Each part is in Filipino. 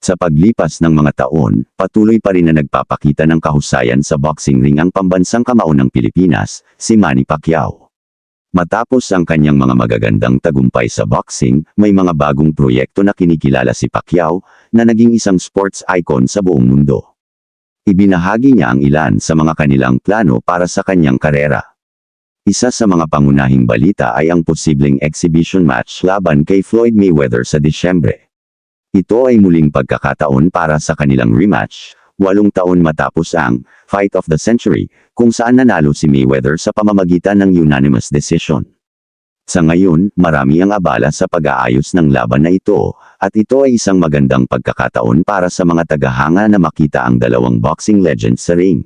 Sa paglipas ng mga taon, patuloy pa rin na nagpapakita ng kahusayan sa boxing ring ang pambansang kamao ng Pilipinas, si Manny Pacquiao. Matapos ang kanyang mga magagandang tagumpay sa boxing, may mga bagong proyekto na kinikilala si Pacquiao, na naging isang sports icon sa buong mundo. Ibinahagi niya ang ilan sa mga kanilang plano para sa kanyang karera. Isa sa mga pangunahing balita ay ang posibleng exhibition match laban kay Floyd Mayweather sa Disyembre. Ito ay muling pagkakataon para sa kanilang rematch, 8 taon matapos ang Fight of the Century, kung saan nanalo si Mayweather sa pamamagitan ng unanimous decision. Sa ngayon, marami ang abala sa pag-aayos ng laban na ito, at ito ay isang magandang pagkakataon para sa mga tagahanga na makita ang dalawang boxing legends sa ring.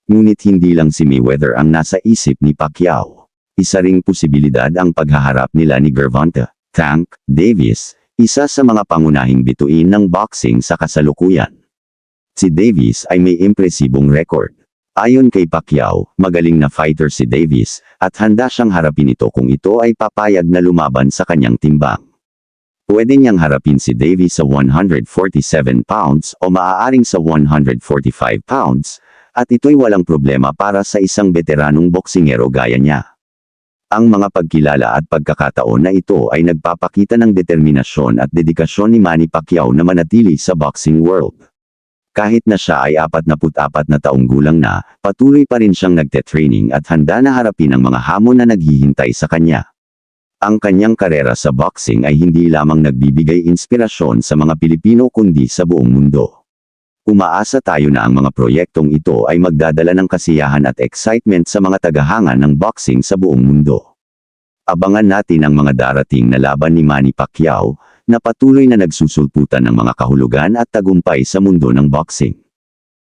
Ngunit hindi lang si Mayweather ang nasa isip ni Pacquiao. Isa ring posibilidad ang paghaharap nila ni Gervonta Tank Davis, isa sa mga pangunahing bituin ng boxing sa kasalukuyan. Si Davis ay may impresibong record. Ayon kay Pacquiao, magaling na fighter si Davis, at handa siyang harapin ito kung ito ay papayag na lumaban sa kanyang timbang. Pwede niyang harapin si Davis sa 147 pounds o maaaring sa 145 pounds, at ito'y walang problema para sa isang veteranong boksingero gaya niya. Ang mga pagkilala at pagkakataon na ito ay nagpapakita ng determinasyon at dedikasyon ni Manny Pacquiao na manatili sa boxing world. Kahit na siya ay 44 na taong gulang na, patuloy pa rin siyang nagte-training at handa na harapin ang mga hamon na naghihintay sa kanya. Ang kanyang karera sa boxing ay hindi lamang nagbibigay inspirasyon sa mga Pilipino kundi sa buong mundo. Umaasa tayo na ang mga proyektong ito ay magdadala ng kasiyahan at excitement sa mga tagahanga ng boxing sa buong mundo. Abangan natin ang mga darating na laban ni Manny Pacquiao, na patuloy na nagsusulputan ng mga kahulugan at tagumpay sa mundo ng boxing.